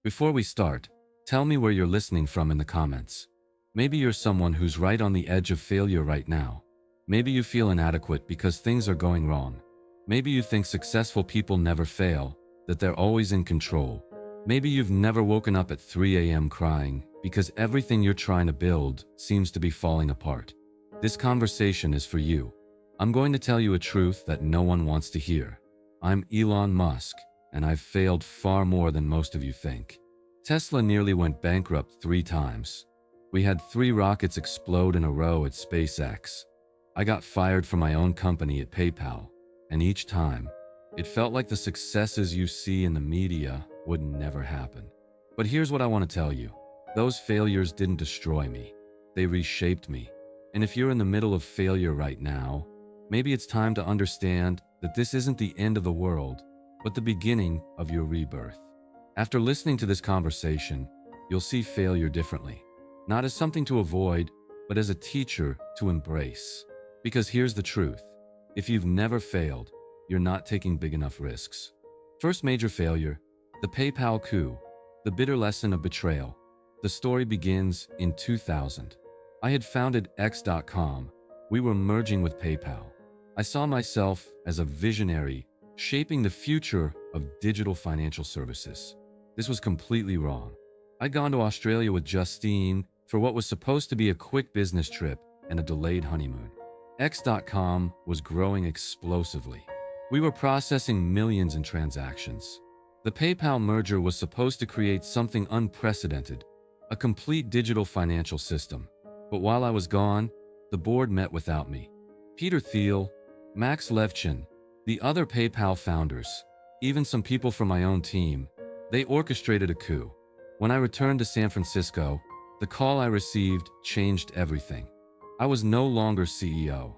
Before we start, tell me where you're listening from in the comments. Maybe you're someone who's right on the edge of failure right now. Maybe you feel inadequate because things are going wrong. Maybe you think successful people never fail, that they're always in control. Maybe you've never woken up at 3 a.m. crying because everything you're trying to build seems to be falling apart. This conversation is for you. I'm going to tell you a truth that no one wants to hear. I'm Elon Musk, and I've failed far more than most of you think. Tesla nearly went bankrupt 3 times. We had 3 rockets explode in a row at SpaceX. I got fired from my own company at PayPal, and each time, it felt like the successes you see in the media would never happen. But here's what I want to tell you. Those failures didn't destroy me. They reshaped me. And if you're in the middle of failure right now, maybe it's time to understand that this isn't the end of the world, but the beginning of your rebirth. After listening to this conversation, you'll see failure differently. Not as something to avoid, but as a teacher to embrace. Because here's the truth. If you've never failed, you're not taking big enough risks. First major failure, the PayPal coup, the bitter lesson of betrayal. The story begins in 2000. I had founded X.com. We were merging with PayPal. I saw myself as a visionary, shaping the future of digital financial services. This was completely wrong. I'd gone to Australia with Justine for what was supposed to be a quick business trip and a delayed honeymoon. X.com was growing explosively. We were processing millions in transactions. The PayPal merger was supposed to create something unprecedented, a complete digital financial system. But while I was gone, the board met without me. Peter Thiel, Max Levchin, the other PayPal founders, even some people from my own team, they orchestrated a coup. When I returned to San Francisco, the call I received changed everything. I was no longer CEO.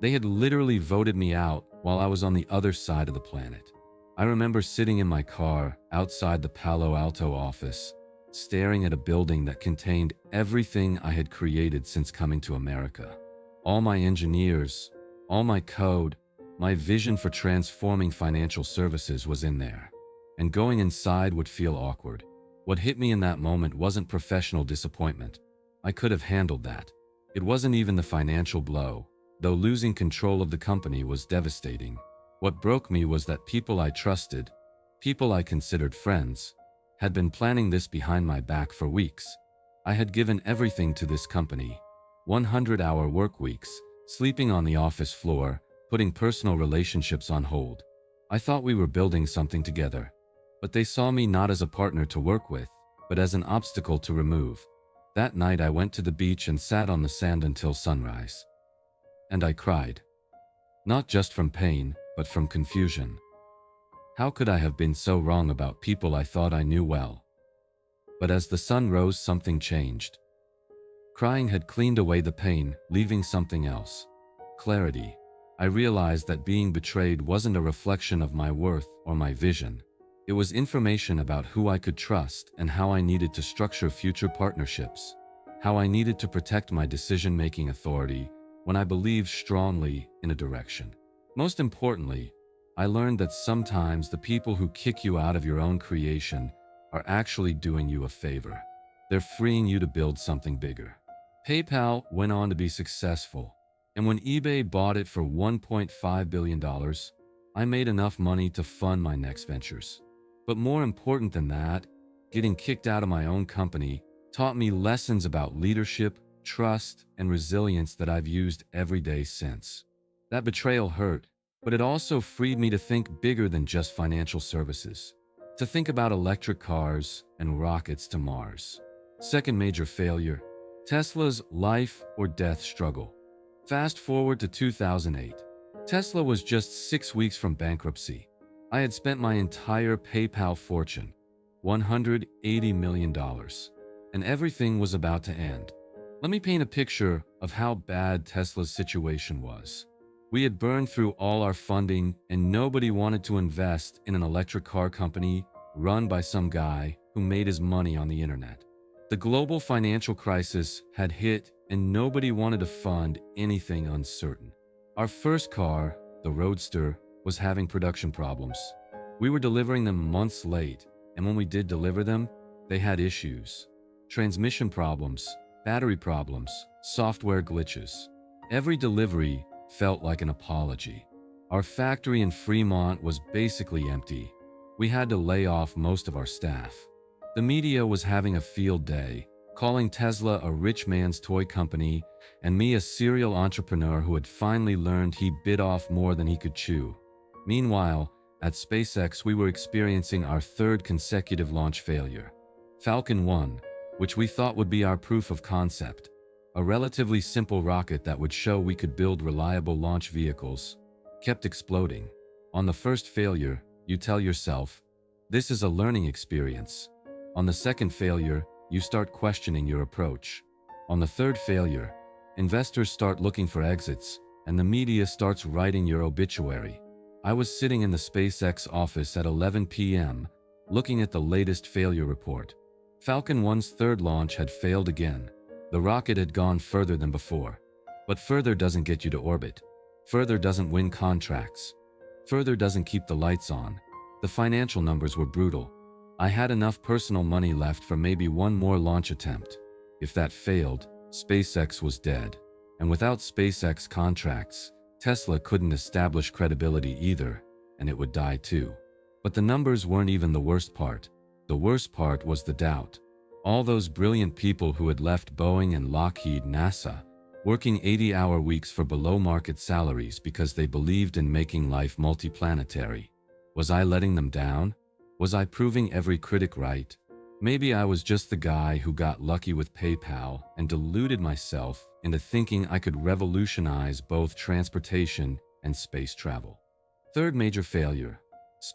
They had literally voted me out while I was on the other side of the planet. I remember sitting in my car outside the Palo Alto office, staring at a building that contained everything I had created since coming to America. All my engineers, all my code, my vision for transforming financial services was in there. And going inside would feel awkward. What hit me in that moment wasn't professional disappointment. I could have handled that. It wasn't even the financial blow, though losing control of the company was devastating. What broke me was that people I trusted, people I considered friends, had been planning this behind my back for weeks. I had given everything to this company, 100-hour work weeks, sleeping on the office floor, putting personal relationships on hold. I thought we were building something together, but they saw me not as a partner to work with, but as an obstacle to remove. That night I went to the beach and sat on the sand until sunrise. And I cried. Not just from pain, but from confusion. How could I have been so wrong about people I thought I knew well? But as the sun rose, something changed. Crying had cleaned away the pain, leaving something else. Clarity. I realized that being betrayed wasn't a reflection of my worth or my vision. It was information about who I could trust and how I needed to structure future partnerships, how I needed to protect my decision-making authority when I believed strongly in a direction. Most importantly, I learned that sometimes the people who kick you out of your own creation are actually doing you a favor. They're freeing you to build something bigger. PayPal went on to be successful, and when eBay bought it for $1.5 billion, I made enough money to fund my next ventures. But more important than that, getting kicked out of my own company taught me lessons about leadership, trust, and resilience that I've used every day since. That betrayal hurt, but it also freed me to think bigger than just financial services, to think about electric cars and rockets to Mars. Second major failure, Tesla's life or death struggle. Fast forward to 2008. Tesla was just 6 weeks from bankruptcy. I had spent my entire PayPal fortune, $180 million, and everything was about to end. Let me paint a picture of how bad Tesla's situation was. We had burned through all our funding, and nobody wanted to invest in an electric car company run by some guy who made his money on the internet. The global financial crisis had hit, and nobody wanted to fund anything uncertain. Our first car, the Roadster, was having production problems. We were delivering them months late, and when we did deliver them, They had issues. Transmission problems, battery problems, software glitches. Every delivery felt like an apology. Our factory in Fremont was basically empty. We had to lay off most of our staff. The media was having a field day, calling Tesla a rich man's toy company and me a serial entrepreneur who had finally learned he bit off more than he could chew. Meanwhile, at SpaceX we were experiencing our third consecutive launch failure. Falcon 1, which we thought would be our proof of concept, a relatively simple rocket that would show we could build reliable launch vehicles, kept exploding. On the first failure, you tell yourself, this is a learning experience. On the second failure, you start questioning your approach. On the third failure, investors start looking for exits, and the media starts writing your obituary. I was sitting in the SpaceX office at 11 p.m., looking at the latest failure report. Falcon 1's third launch had failed again. The rocket had gone further than before. But further doesn't get you to orbit. Further doesn't win contracts. Further doesn't keep the lights on. The financial numbers were brutal. I had enough personal money left for maybe one more launch attempt. If that failed, SpaceX was dead. And without SpaceX contracts, Tesla couldn't establish credibility either, and it would die too. But the numbers weren't even the worst part. The worst part was the doubt. All those brilliant people who had left Boeing and Lockheed NASA, working 80-hour weeks for below-market salaries because they believed in making life multiplanetary. Was I letting them down? Was I proving every critic right? Maybe I was just the guy who got lucky with PayPal and deluded myself into thinking I could revolutionize both transportation and space travel. Third major failure.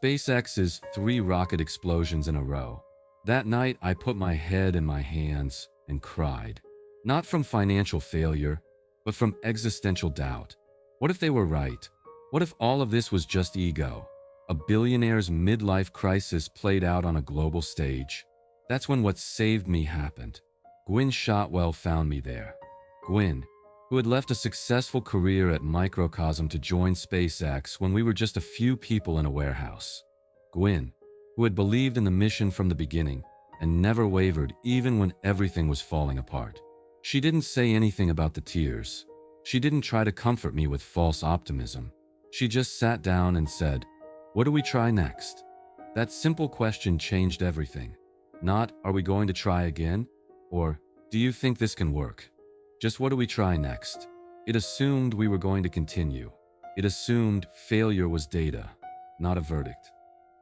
SpaceX's 3 rocket explosions in a row. That night, I put my head in my hands and cried. Not from financial failure, but from existential doubt. What if they were right? What if all of this was just ego? A billionaire's midlife crisis played out on a global stage. That's when what saved me happened. Gwynne Shotwell found me there. Gwynne, who had left a successful career at Microcosm to join SpaceX when we were just a few people in a warehouse. Gwynne, who had believed in the mission from the beginning and never wavered even when everything was falling apart. She didn't say anything about the tears. She didn't try to comfort me with false optimism. She just sat down and said, "What do we try next?" That simple question changed everything. Not, "Are we going to try again?" or, "Do you think this can work?" Just, "What do we try next?" It assumed we were going to continue. It assumed failure was data, not a verdict.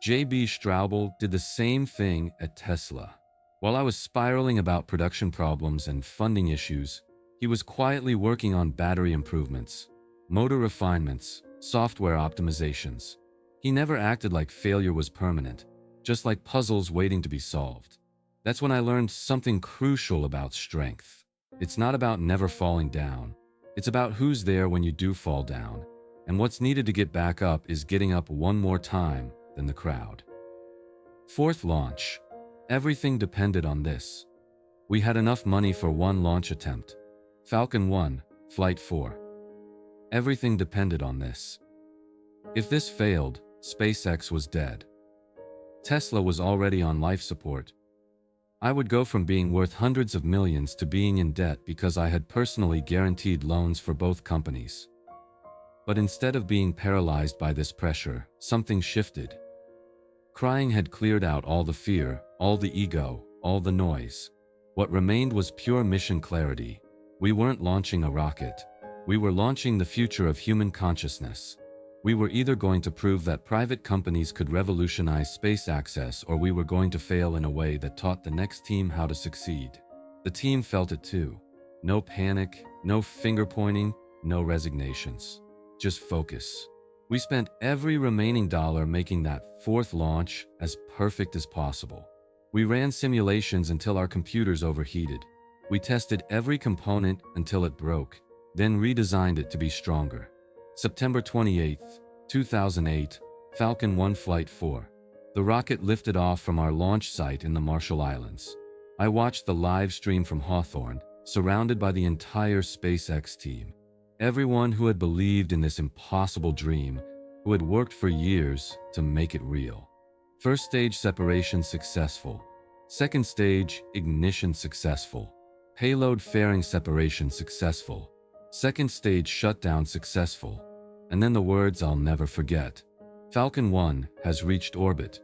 J.B. Straubel did the same thing at Tesla. While I was spiraling about production problems and funding issues, he was quietly working on battery improvements, motor refinements, software optimizations. He never acted like failure was permanent, just like puzzles waiting to be solved. That's when I learned something crucial about strength. It's not about never falling down. It's about who's there when you do fall down. And what's needed to get back up is getting up one more time than the crowd. Fourth launch. Everything depended on this. We had enough money for one launch attempt. Falcon 1, Flight 4. Everything depended on this. If this failed, SpaceX was dead. Tesla was already on life support. I would go from being worth hundreds of millions to being in debt because I had personally guaranteed loans for both companies. But instead of being paralyzed by this pressure, something shifted. Crying had cleared out all the fear, all the ego, all the noise. What remained was pure mission clarity. We weren't launching a rocket. We were launching the future of human consciousness. We were either going to prove that private companies could revolutionize space access, or we were going to fail in a way that taught the next team how to succeed. The team felt it too. No panic, no finger pointing, no resignations. Just focus. We spent every remaining dollar making that fourth launch as perfect as possible. We ran simulations until our computers overheated. We tested every component until it broke, then redesigned it to be stronger. September 28, 2008, Falcon 1 Flight 4. The rocket lifted off from our launch site in the Marshall Islands. I watched the live stream from Hawthorne, surrounded by the entire SpaceX team. Everyone who had believed in this impossible dream, who had worked for years to make it real. First stage separation successful. Second stage, ignition successful. Payload fairing separation successful. Second stage shutdown successful. And then the words I'll never forget. Falcon 1 has reached orbit.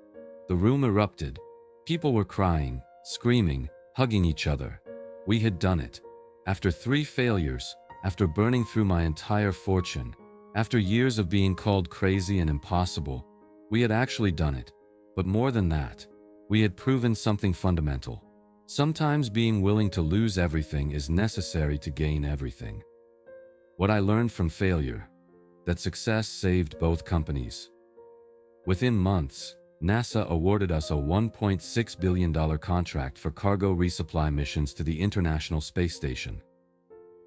The room erupted. People were crying, screaming, hugging each other. We had done it. After 3 failures, after burning through my entire fortune, after years of being called crazy and impossible, we had actually done it. But more than that, we had proven something fundamental. Sometimes being willing to lose everything is necessary to gain everything. What I learned from failure: that success saved both companies. Within months, NASA awarded us a $1.6 billion contract for cargo resupply missions to the International Space Station.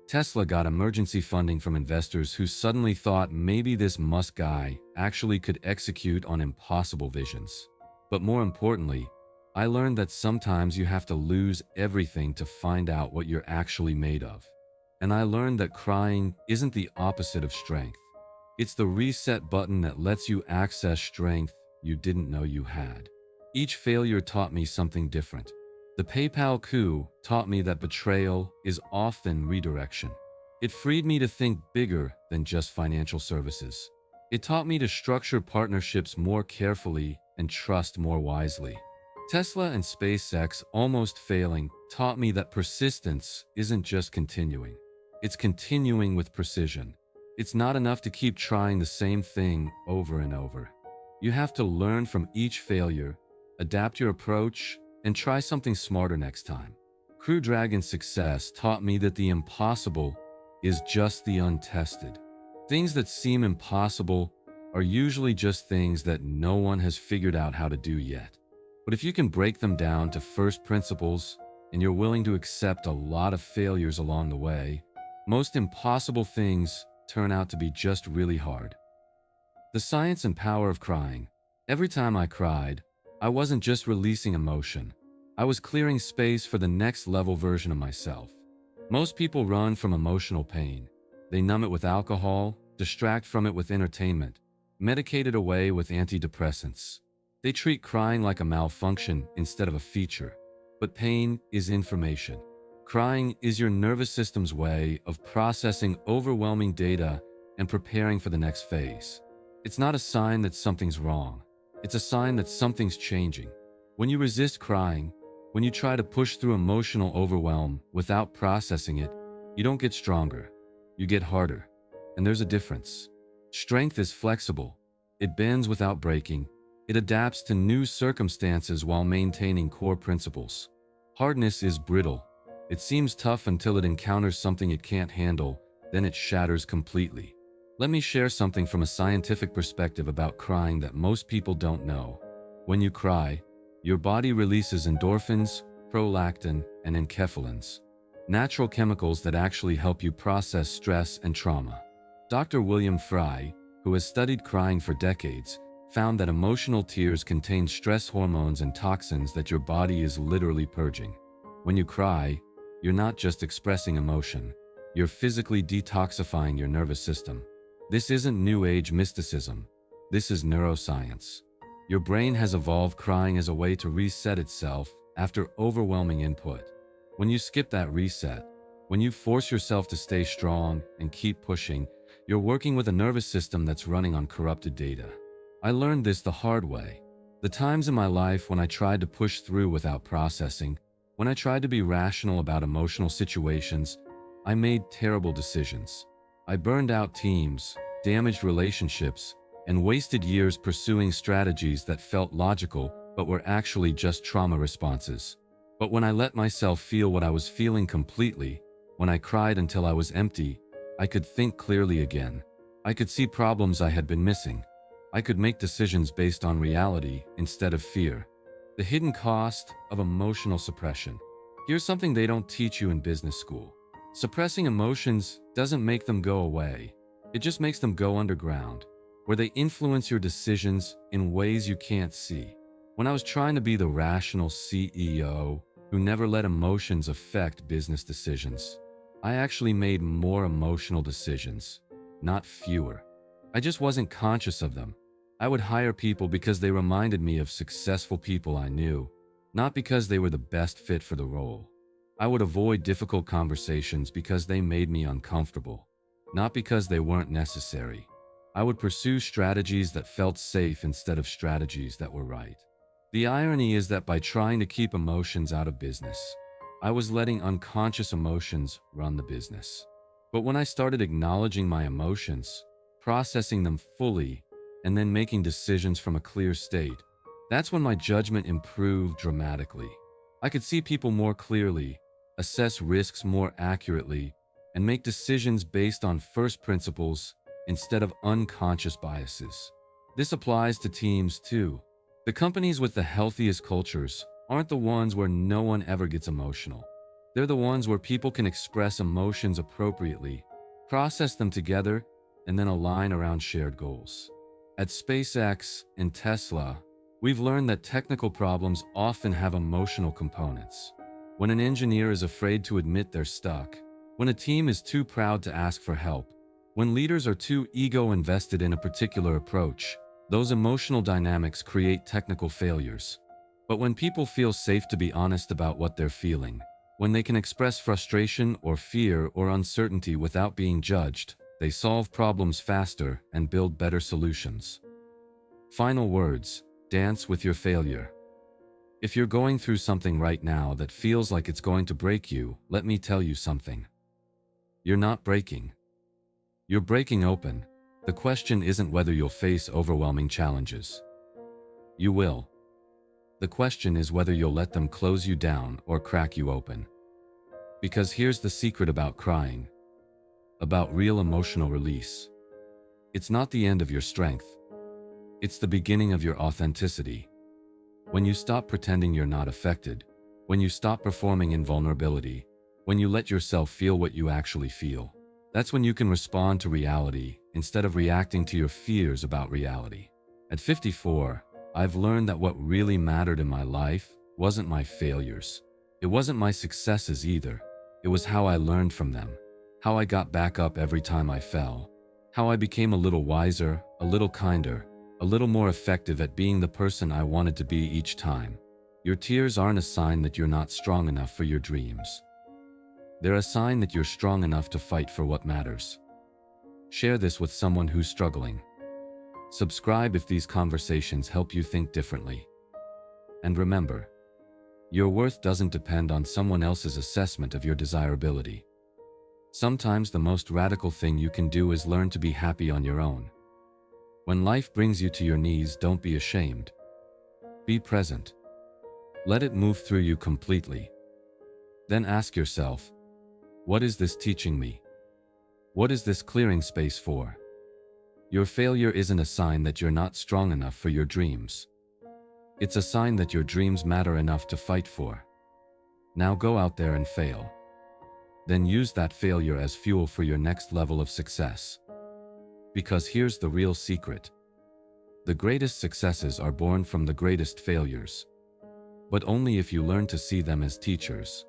Tesla got emergency funding from investors who suddenly thought maybe this Musk guy actually could execute on impossible visions. But more importantly, I learned that sometimes you have to lose everything to find out what you're actually made of. And I learned that crying isn't the opposite of strength. It's the reset button that lets you access strength you didn't know you had. Each failure taught me something different. The PayPal coup taught me that betrayal is often redirection. It freed me to think bigger than just financial services. It taught me to structure partnerships more carefully and trust more wisely. Tesla and SpaceX almost failing taught me that persistence isn't just continuing. It's continuing with precision. It's not enough to keep trying the same thing over and over. You have to learn from each failure, adapt your approach, and try something smarter next time. Crew Dragon's success taught me that the impossible is just the untested. Things that seem impossible are usually just things that no one has figured out how to do yet. But if you can break them down to first principles and you're willing to accept a lot of failures along the way, most impossible things turn out to be just really hard. The science and power of crying. Every time I cried, I wasn't just releasing emotion. I was clearing space for the next level version of myself. Most people run from emotional pain. They numb it with alcohol, distract from it with entertainment, medicate it away with antidepressants. They treat crying like a malfunction instead of a feature. But pain is information. Crying is your nervous system's way of processing overwhelming data and preparing for the next phase. It's not a sign that something's wrong. It's a sign that something's changing. When you resist crying, when you try to push through emotional overwhelm without processing it, you don't get stronger. You get harder. And there's a difference. Strength is flexible. It bends without breaking. It adapts to new circumstances while maintaining core principles. Hardness is brittle. It seems tough until it encounters something it can't handle, then it shatters completely. Let me share something from a scientific perspective about crying that most people don't know. When you cry, your body releases endorphins, prolactin, and enkephalins, natural chemicals that actually help you process stress and trauma. Dr. William Fry, who has studied crying for decades, found that emotional tears contain stress hormones and toxins that your body is literally purging. When you cry, you're not just expressing emotion, you're physically detoxifying your nervous system. This isn't New Age mysticism. This is neuroscience. Your brain has evolved crying as a way to reset itself after overwhelming input. When you skip that reset, when you force yourself to stay strong and keep pushing, you're working with a nervous system that's running on corrupted data. I learned this the hard way. The times in my life when I tried to push through without processing, when I tried to be rational about emotional situations, I made terrible decisions. I burned out teams, damaged relationships, and wasted years pursuing strategies that felt logical but were actually just trauma responses. But when I let myself feel what I was feeling completely, when I cried until I was empty, I could think clearly again. I could see problems I had been missing. I could make decisions based on reality instead of fear. The hidden cost of emotional suppression. Here's something they don't teach you in business school. Suppressing emotions doesn't make them go away. It just makes them go underground, where they influence your decisions in ways you can't see. When I was trying to be the rational CEO who never let emotions affect business decisions, I actually made more emotional decisions, not fewer. I just wasn't conscious of them. I would hire people because they reminded me of successful people I knew. not because they were the best fit for the role. I would avoid difficult conversations because they made me uncomfortable, not because they weren't necessary. I would pursue strategies that felt safe instead of strategies that were right. The irony is that by trying to keep emotions out of business, I was letting unconscious emotions run the business. But when I started acknowledging my emotions, processing them fully, and then making decisions from a clear state, that's when my judgment improved dramatically. I could see people more clearly, assess risks more accurately, and make decisions based on first principles instead of unconscious biases. This applies to teams too. The companies with the healthiest cultures aren't the ones where no one ever gets emotional. They're the ones where people can express emotions appropriately, process them together, and then align around shared goals. At SpaceX and Tesla, we've learned that technical problems often have emotional components. When an engineer is afraid to admit they're stuck, when a team is too proud to ask for help, when leaders are too ego-invested in a particular approach, those emotional dynamics create technical failures. But when people feel safe to be honest about what they're feeling, when they can express frustration or fear or uncertainty without being judged, they solve problems faster and build better solutions. Final words: dance with your failure. If you're going through something right now that feels like it's going to break you, let me tell you something. You're not breaking. You're breaking open. The question isn't whether you'll face overwhelming challenges. You will. The question is whether you'll let them close you down or crack you open. Because here's the secret about crying, about real emotional release. It's not the end of your strength. It's the beginning of your authenticity. When you stop pretending you're not affected, when you stop performing in vulnerability, when you let yourself feel what you actually feel, that's when you can respond to reality instead of reacting to your fears about reality. At 54, I've learned that what really mattered in my life wasn't my failures. It wasn't my successes either. It was how I learned from them, how I got back up every time I fell, how I became a little wiser, a little kinder, a little more effective at being the person I wanted to be each time. Your tears aren't a sign that you're not strong enough for your dreams. They're a sign that you're strong enough to fight for what matters. Share this with someone who's struggling. Subscribe if these conversations help you think differently. And remember, your worth doesn't depend on someone else's assessment of your desirability. Sometimes the most radical thing you can do is learn to be happy on your own. When life brings you to your knees, don't be ashamed. Be present. Let it move through you completely. Then ask yourself, what is this teaching me? What is this clearing space for? Your failure isn't a sign that you're not strong enough for your dreams. It's a sign that your dreams matter enough to fight for. Now go out there and fail. Then use that failure as fuel for your next level of success. Because here's the real secret. The greatest successes are born from the greatest failures. But only if you learn to see them as teachers.